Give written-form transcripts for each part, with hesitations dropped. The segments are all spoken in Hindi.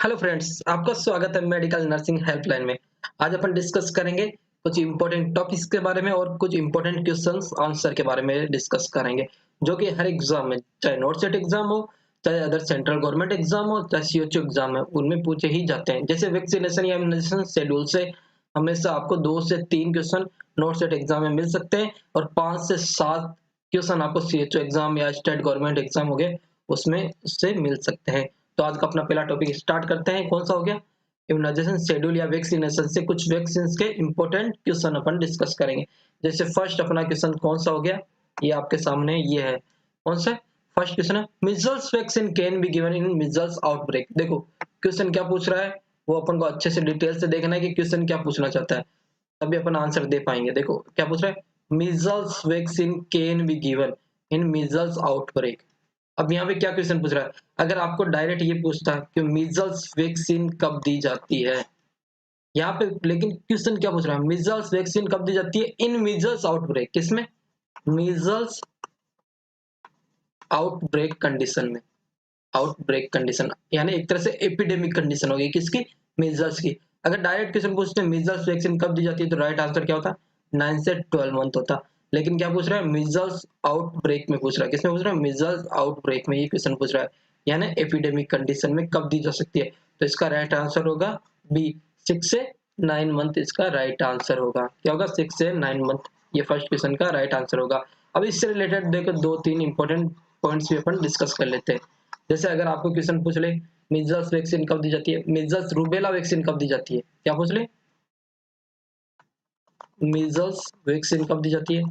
हेलो फ्रेंड्स, आपका स्वागत है मेडिकल नर्सिंग हेल्पलाइन में। आज अपन डिस्कस करेंगे कुछ इंपॉर्टेंट टॉपिक्स के बारे में और कुछ इंपॉर्टेंट क्वेश्चंस आंसर के बारे में डिस्कस करेंगे, जो कि हर एग्जाम में, चाहे नॉट सेट एग्जाम हो, चाहे अदर सेंट्रल गवर्नमेंट एग्जाम हो, चाहे सीएचओ एग्जाम है, उनमें पूछे ही जाते हैं। जैसे वैक्सीनेशन या इम्यूनाइजेशन शेड्यूल से हमेशा आपको 2 से 3 क्वेश्चन नॉट सेट एग्जाम में मिल सकते हैं और 5 से 7 क्वेश्चन आपको सीएचओ एग्जाम या स्टेट गवर्नमेंट एग्जाम हो गए उसमें से मिल सकते हैं। तो आज का अपना पहला टॉपिक स्टार्ट करते हैं। कौन सा हो गया? इम्यूनाइजेशन शेड्यूल या वैक्सीनेशन से कुछ वैक्सीन के इंपॉर्टेंट क्वेश्चन अपन डिस्कस करेंगे। जैसे फर्स्ट अपना क्वेश्चन कौन सा हो गया, ये आपके सामने ये है। कौन सा? फर्स्ट क्वेश्चन है, measles vaccine can be given in measles outbreak. देखो क्वेश्चन क्या पूछ रहा है, वो अपन को अच्छे से डिटेल से देखना है कि क्वेश्चन क्या पूछना चाहता है, तभी अपन आंसर दे पाएंगे। देखो क्या पूछ रहा है, measles vaccine can be given in measles outbreak. अब यहाँ पे क्या क्वेश्चन पूछ रहा है, अगर आपको डायरेक्ट ये पूछता कि मीजल्स वैक्सीन कब दी जाती है, यहाँ पे लेकिन क्वेश्चन क्या पूछ रहा है, मीजल्स वैक्सीन कब दी जाती है इन मीजल्स आउटब्रेक। किसमें? मीजल्स आउटब्रेक कंडीशन में। आउटब्रेक कंडीशन यानी एक तरह से एपिडेमिक कंडीशन होगी किसकी? मीजल्स की। अगर डायरेक्ट क्वेश्चन पूछते हैं मीजल्स वैक्सीन कब दी जाती है, तो राइट आंसर क्या होता? 9 से 12 मंथ होता। लेकिन क्या पूछ रहा है, मीजल्स आउटब्रेक में पूछ रहा है। किसमें पूछ रहा है? मीजल्स आउटब्रेक में ये क्वेश्चन पूछ रहा है, यानी एपिडेमिक कंडीशन में कब दी जा सकती है। तो इसका राइट आंसर होगा बी, 6 से 9 मंथ। इसका राइट आंसर होगा क्या होगा? 6 से 9 मंथ। ये फर्स्ट क्वेश्चन का राइट आंसर होगा। अब इससे रिलेटेड देखो 2-3 इंपॉर्टेंट पॉइंट्स भी अपन डिस्कस कर लेते हैं। जैसे अगर आपको क्वेश्चन पूछ ले, मीजल्स वैक्सीन कब दी जाती है, मीजल्स रूबेला वैक्सीन कब दी जाती है, क्या पूछ ले? मीजल्स वैक्सीन कब दी जाती है,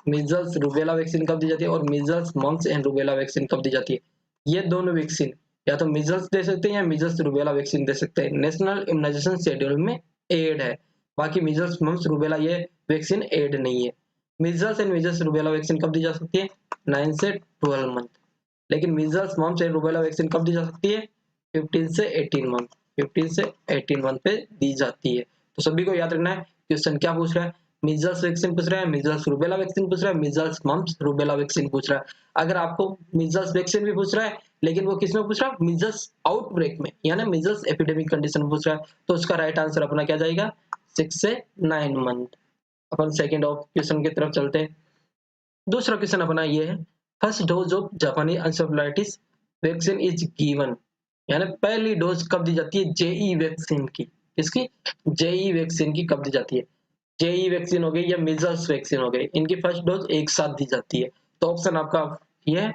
मीजल्स रूबेला वैक्सीन कब दी जाती है, और measles mumps and rubella vaccine कब दी जाती है। ये दोनों वैक्सीन या तो मीजल्स दे सकते हैं या मीजल्स रूबेला वैक्सीन दे सकते हैं। नेशनल इम्यूनाइजेशन शेड्यूल में एड है, बाकी मीजल्स मम्प्स रूबेला ये वैक्सीन एड नहीं है। Measles and measles rubella vaccine कब दी जा सकती है? 9 से 12 मंथ। लेकिन measles mumps and rubella vaccine कब दी जा सकती है? 15 से 18 मंथ। 15 से 18 मंथ पे दी जाती है। तो सभी को याद रखना है क्वेश्चन क्या पूछ रहा है, मीजल्स वैक्सीन पूछ रहा है, मीजल्स रूबेला वैक्सीन पूछ रहा है, मीजल्स मम्प्स रूबेला वैक्सीन पूछ रहा है। अगर आपको मीजल्स वैक्सीन भी पूछ रहा है, लेकिन वो किसमें पूछ रहा है? मीजल्स आउटब्रेक में, यानी मीजल्स एपिडेमिक कंडीशन में पूछ रहा है। तो उसका राइट आंसर अपना क्या जाएगा? 6 से 9 month. Upon second of question की तरफ चलते हैं। दूसरा क्वेश्चन अपना ये है, फर्स्ट डोज ऑफ जापानी एंसेफेलाइटिस वैक्सीन इज गिवन, यानी पहली डोज कब दी जाती है जेई वैक्सीन की। किसकी? जेई वैक्सीन की कब दी जाती है? जेई वैक्सीन हो गई या मीजल्स वैक्सीन हो गई, इनकी फर्स्ट डोज एक साथ दी जाती है। तो ऑप्शन आपका ये है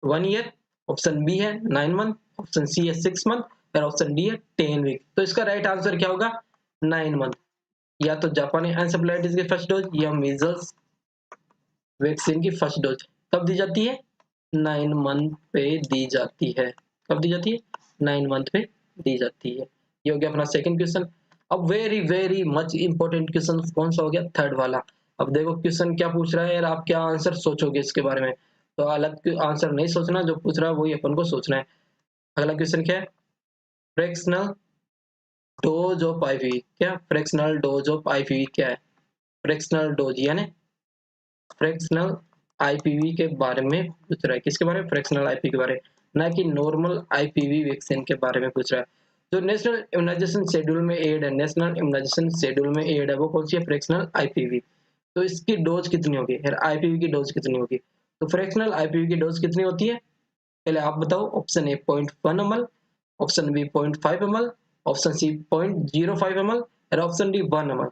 1 ईयर, ऑप्शन बी है 9 मंथ, ऑप्शन सी है 6 मंथ और ऑप्शन डी है 10 वीक। तो इसका राइट आंसर क्या होगा? 9 मंथ। या तो जापानी एंसेफेलाइटिस की फर्स्ट डोज या मीजल्स वैक्सीन की फर्स्ट डोज कब दी जाती है? 9 मंथ पे दी जाती है। कब दी जाती है? 9 मंथ पे दी जाती है। ये हो गया अपना सेकंड क्वेश्चन। अब very very much important question कौन सा हो गया? थर्ड वाला। अब देखो क्वेश्चन क्या पूछ रहा है और आप क्या आंसर सोचोगे इसके बारे में। तो अलग आंसर नहीं सोचना, जो पूछ रहा है वही अपन को सोचना है। अगला क्वेश्चन क्या है, फ्रैक्शनल डोज ऑफ आईपीवी। क्या फ्रैक्शनल डोज ऑफ आईपीवी क्या है? फ्रैक्शनल डोज यानी फ्रैक्शनल आईपीवी के बारे में पूछ रहा है। किसके बारे में? फ्रैक्शनल आईपीवी के बारे में, ना कि नॉर्मल आईपीवी वैक्सीन के बारे में पूछ रहा है। जो नेशनल इम्यूनाइजेशन शेड्यूल में एड है, नेशनल इम्यूनाइजेशन शेड्यूल में एड है, वो कौन सी है? Fractional IPv. तो इसकी डोज कितनी होगी? यार आईपीवी की डोज कितनी होगी? तो फ्रैक्शनल आईपीवी की डोज कितनी होती है, पहले आप बताओ। Option A 0.1 ml, option B 0.5 ml, option C 0.05 ml और ऑप्शन डी 1 ml।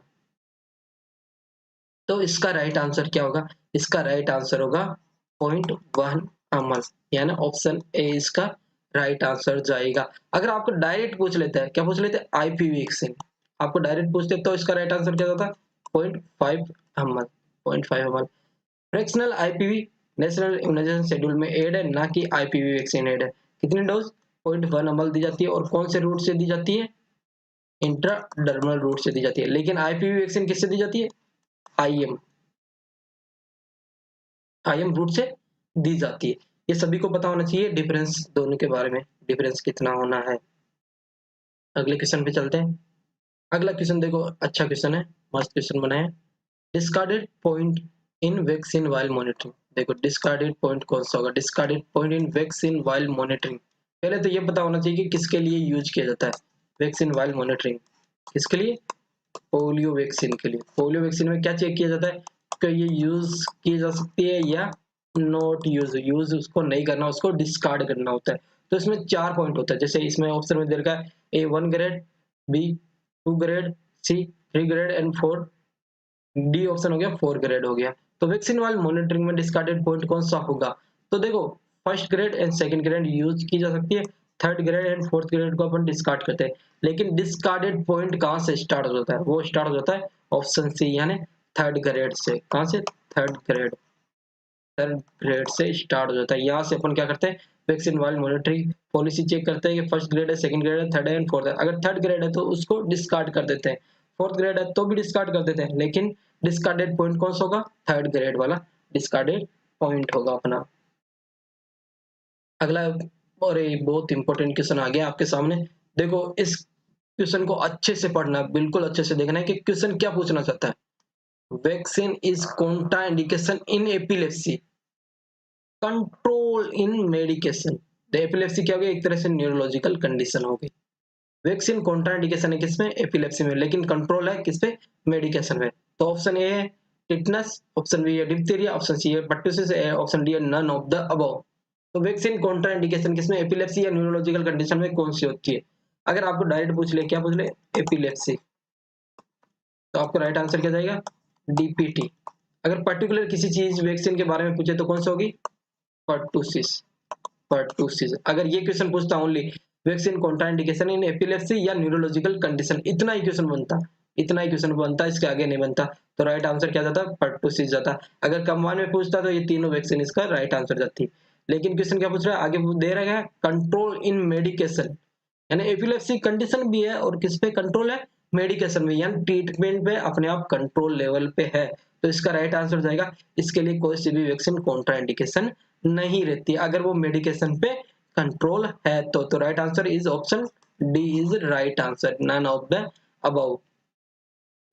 तो इसका राइट आंसर क्या होगा? इसका राइट आंसर होगा 0.1 ml, यानी ऑप्शन ए इसका राइट आंसर जाएगा। अगर आपको डायरेक्ट पूछ लेता है, क्या पूछ लेते हैं? आईपीवी वैक्सीन आपको डायरेक्ट पूछते तो इसका राइट आंसर क्या होता? 0.5 ml। 0.5 ml। Fractional IPV national immunization schedule में एड है, ना कि आईपीवी वैक्सीन एड है। कितनी डोज? 0.1 ml दी जाती है और कौन से रूट से दी जाती है? इंट्राडर्मल रूट से दी जाती है। लेकिन आईपीवी वैक्सीन किससे दी जाती है? आईएम, आईएम रूट से दी जाती है। ये सभी को पता होना चाहिए डिफरेंस दोनों के बारे में, डिफरेंस कितना होना है। अगले क्वेश्चन पे चलते हैं। अगला क्वेश्चन देखो, अच्छा क्वेश्चन है, मस्त क्वेश्चन बना है। Discarded point in vaccine vial monitoring. देखो डिस्कार्डेड पॉइंट कौन सा होगा? Discarded point in vaccine vial monitoring पहले तो ये पता होना चाहिए कि किसके लिए यूज किया जाता है वैक्सीन वाइल मॉनिटरिंग। किसके लिए? पोलियो वैक्सीन के लिए। पोलियो वैक्सीन में क्या चेक किया जाता है कि ये यूज की जा सकती है या नॉट यूज। यूज उसको नहीं करना, उसको डिस्कार्ड करना होता है। तो इसमें 4 पॉइंट होता है, जैसे इसमें ऑप्शन में दे रखा है A1 grade, B2 grade, C3 grade and 4, D option हो गया 4 ग्रेड हो गया। तो वैक्सीन वाइल मॉनिटरिंग में डिस्कार्डेड पॉइंट कौन सा होगा? तो देखो, first grade and second grade use की जा सकती है, third grade and fourth grade को अपन डिस्कार्ड करते हैं। लेकिन डिस्कार्डेड पॉइंट कहाँ से स्टार्ट हो जाता है? वो स्टार्ट हो जाता है ऑप्शन सी यानी थर्ड ग्रेड से। कहाँ से? Third grade. थर्ड ग्रेड से स्टार्ट हो जाता है। यहाँ से अपन क्या करते हैं, vaccine vial monitoring policy check करते हैं कि फर्स्ट ग्रेड है, सेकंड ग्रेड है, थर्ड है एंड फोर्थ है। अगर थर्ड ग्रेड है तो उसको डिस्कार्ड कर देते हैं, फोर्थ ग्रेड है तो भी डिस्कार्ड कर देते हैं, लेकिन डिस्कार्डेड पॉइंट कौन सा होगा? थर्ड ग्रेड वाला डिस्कार्डेड पॉइंट होगा अपना। अगला, और ये बहुत इंपॉर्टेंट क्वेश्चन आ गया आपके सामने। देखो, इस क्वेश्चन को अच्छे से पढ़ना, बिल्कुल अच्छे से देखना है कि क्वेश्चन क्या पूछना चाहता है। Vaccine is Contra indication in epilepsy, control in medication. तो एपिलेप्सी क्या हो गया? एक तरह से न्यूरोलॉजिकल कंडीशन हो गई। वैक्सीन कॉन्ट्राइंडिकेशन है किसमें? एपिलेप्सी में, लेकिन कंट्रोल है किस पे? मेडिकेशन में। तो ऑप्शन ए है टिटनस, ऑप्शन बी है डिप्थीरिया, ऑप्शन सी है परटूसिस, ऑप्शन डी है नन ऑफ द अबव। तो वैक्सीन कॉन्ट्राइंडिकेशन किसमें? एपिलेप्सी या न्यूरोलॉजिकल कंडीशन में कौन सी होती है? अगर आपको डायरेक्ट पूछ ले, क्या पूछ ले? एपिलेप्सी, तो आपका राइट आंसर क्या जाएगा? डीपीटी। अगर पर्टिकुलर किसी चीज वैक्सीन के बारे में पूछे तो कौन सी होगी? परटूसिस। परटूसिस। अगर ये क्वेश्चन पूछता ओनली वैक्सीन कॉन्ट्राइंडिकेशन इन एपिलेप्सी या न्यूरोलॉजिकल कंडीशन, इतना ही क्वेश्चन बनता, इतना ही क्वेश्चन बनता, इसके आगे नहीं बनता। तो राइट आंसर क्या जाता? परटूसिस जाता। अगर कंबाइन में पूछता तो ये तीनों वैक्सीन इसका राइट आंसर जाती। लेकिन क्वेश्चन क्या पूछ रहा है आगे? दे रहा है कंट्रोल इन मेडिकेशन, यानी एपिलेप्सी कंडीशन भी है और किस पे कंट्रोल है? मेडिकेशन में, यानी ट्रीटमेंट पे अपने आप कंट्रोल लेवल पे है। तो इसका राइट आंसर जाएगा, इसके लिए कोई सी भी वैक्सीन कॉन्ट्राइंडिकेशन नहीं रहती अगर वो मेडिकेशन पे कंट्रोल है तो right answer is option D is right answer, none of the above.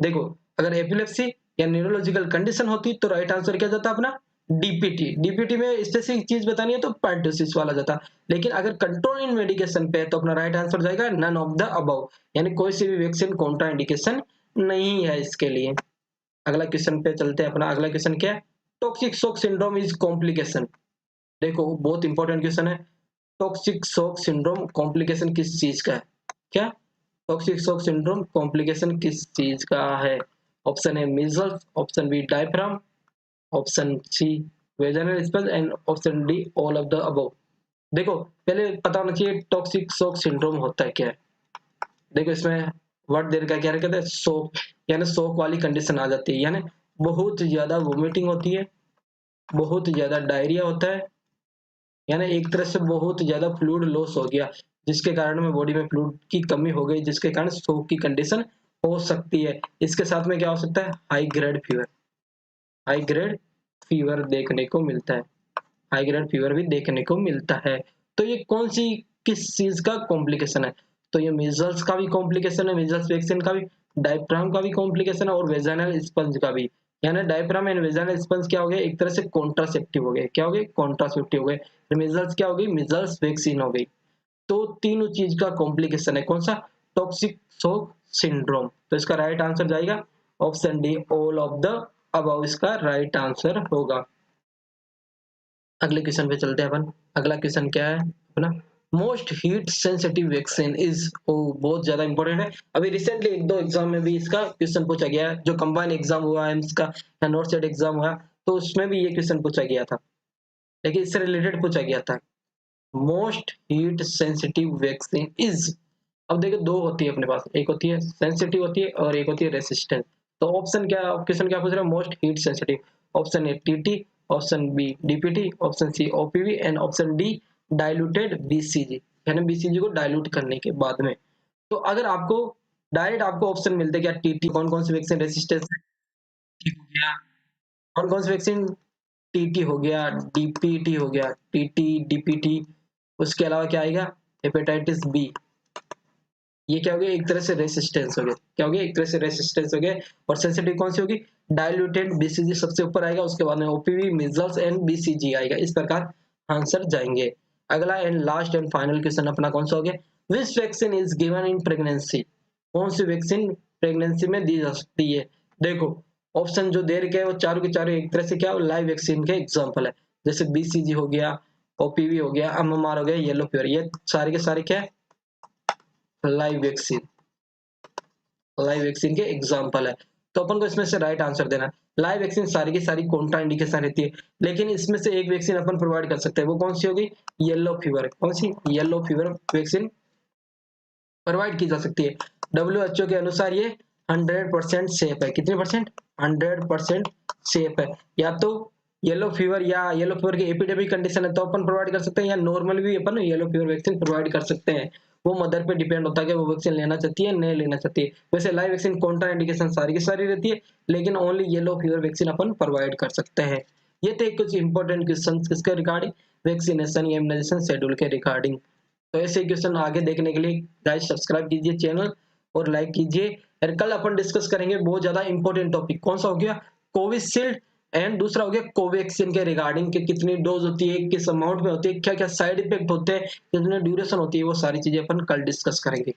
देखो, अगर एपिलेप्सी या न्यूरोलॉजिकल कंडीशन होती तो राइट आंसर क्या जाता अपना? डीपीटी। डीपीटी में स्पेसिफिक चीज बतानी है तो परटूसिस वाला जाता। लेकिन अगर कंट्रोल इन मेडिकेशन पे है तो अपना राइट आंसर जाएगा नन ऑफ द अबव, यानी कोई सी भी वैक्सीन कॉन्ट्रा इंडिकेशन नहीं है इसके लिए। अगला क्वेश्चन पे चलते हैं अपना। अगला क्वेश्चन क्या है? Toxic shock syndrome is complication. देखो, बहुत इंपॉर्टेंट क्वेश्चन है। टॉक्सिक शॉक सिंड्रोम कॉम्प्लिकेशन किस चीज का है? क्या? टॉक्सिक शॉक सिंड्रोम कॉम्प्लिकेशन किस चीज का है? Option A measles, option B diaphragm, option C vaginal space and option D all of the above. देखो, पहले पता होना चाहिए टॉक्सिक शॉक सिंड्रोम होता है क्या है। देखो, इसमें वर्ड देर का क्या कहते हैं? शॉक, यानी शॉक वाली कंडीशन आ जाती है, यानी बहुत ज्यादा वोमिटिंग होती है, बहुत ज्यादा डायरिया होता है, यानी एक तरह से बहुत ज्यादा फ्लूइड लॉस हो गया, जिसके कारण में बॉडी में फ्लूइड की कमी हो गई, जिसके कारण शॉक की कंडीशन हो सकती है। इसके साथ में क्या हो सकता है? High grade fever. High grade fever देखने को मिलता है। हाई ग्रेड फीवर भी देखने को मिलता है। तो ये कौन सी, किस चीज का कॉम्प्लिकेशन है? तो ये मीजल्स का भी कॉम्प्लिकेशन है, मीजल्स वैक्सीन का भी, डायफ्राम का भी कॉम्प्लिकेशन है और वेजाइनल स्पंज का भी। यानी डायफ्राम एंड वेजाइनल स्पंज क्या हो गए? एक तरह से कॉन्ट्रासेप्टिव हो गए। क्या हो गए? कॉन्ट्रासेप्टिव हो गए। मीजल्स क्या हो गई? मीजल्स वैक्सीन हो गई। तो तीनों चीज का कॉम्प्लिकेशन है कौन सा? Toxic shock syndrome. तो इसका राइट आंसर जाएगा option D all of the above, इसका राइट आंसर होगा। अगले क्वेश्चन पे चलते हैं अपन। अगला क्वेश्चन क्या है अपना? Most heat sensitive vaccine is, ओ बहुत ज्यादा इंपॉर्टेंट है। अभी रिसेंटली एक दो एग्जाम में भी इसका क्वेश्चन पूछा गया है, जो कंबाइन एग्जाम हुआ एम्स का या नॉर्थ सेट एग्जाम हुआ, तो उसमें भी ये क्वेश्चन पूछा गया था, लेकिन इससे रिलेटेड पूछा गया था। Most heat sensitive vaccine is, अब देखो दो होती है अपने पास, एक होती है सेंसिटिव होती है और एक होती है रेसिस्टेंट। तो ऑप्शन क्या, क्वेश्चन क्या पूछ रहा है? Most heat sensitive. Option A TT, option B DPT, option C OPV and option D diluted BCG, यानी बीसीजी को डाइल्यूट करने के बाद में। तो अगर आपको डायरेक्ट आपको ऑप्शन मिलते क्या? टीटी कौन कौन सी वैक्सीन रेसिस्टेंस हो गया, कौन कौन सी वैक्सीन? टीटी हो गया, डीपीटी हो गया, टीटी डीपीटी, उसके अलावा क्या आएगा? Hepatitis B. ये क्या हो गया? एक तरह से रेसिस्टेंस हो गया। क्या हो गया? एक तरह से रेसिस्टेंस हो गया। और सेंसिटिव कौन सी होगी? डाइल्यूटेड बीसीजी सबसे ऊपर आएगा, उसके बाद में ओपीवी, मीजल्स एंड बीसीजी आएगा। इस प्रकार आंसर जाएंगे। अगला and last and final question अपना कौन सा हो गया, विच vaccine is given in pregnancy, कौन सी वैक्सीन प्रेगनेंसी में दी जा सकती है। देखो ऑप्शन जो दे रखे हैं वो चारों के चारों एक तरह से क्या लाइव वैक्सीन के एग्जांपल है, जैसे बीसीजी हो गया, ओपीवी हो गया, एमएमआर हो गया, येलो फीवर, ये सारे के सारे क्या लाइव वैक्सीन, लाइव वैक्सीन के एग्जांपल है। तो अपन को इसमें से राइट आंसर देना है। लाइव वैक्सीन सारी की सारी कॉन्ट्रा इंडिकेशन रहती है, लेकिन इसमें से एक वैक्सीन अपन प्रोवाइड कर सकते हैं, वो कौन सी होगी, येलो फीवर। कौन सी, येलो फीवर वैक्सीन प्रोवाइड की जा सकती है। WHO के अनुसार ये 100% सेफ है। कितने परसेंट, 100% सेफ है। या तो येलो फीवर या येलो फीवर की एपिडेमिक कंडीशन है तो अपन प्रोवाइड कर सकते हैं, या नॉर्मल भी अपन येलो फीवर वैक्सीन प्रोवाइड कर सकते हैं। वो मदर पे डिपेंड होता है कि वो वैक्सीन लेना चाहती है नहीं लेना चाहती है। वैसे लाइव वैक्सीन कॉन्ट्रा इंडिकेशन सारी की सारी रहती है, लेकिन ओनली येलो फीवर वैक्सीन अपन प्रोवाइड कर सकते हैं। ये थे कुछ इंपॉर्टेंट क्वेश्चन किसके रिगार्डिंग, वैक्सीनेशन या इम्यूनाइजेशन शेड्यूल के रिगार्डिंग। तो ऐसे क्वेश्चन आगे देखने के लिए गाइस सब्सक्राइब कीजिए चैनल और लाइक कीजिए। और कल अपन डिस्कस करेंगे बहुत ज्यादा इंपॉर्टेंट टॉपिक, कौन सा हो गया, कोविशील्ड एंड दूसरा हो गया कोवैक्सीन के रिगार्डिंग के कितनी डोज होती है, किस अमाउंट में होती है, क्या क्या साइड इफेक्ट होते हैं, कितने ड्यूरेशन होती है, वो सारी चीजें अपन कल डिस्कस करेंगे।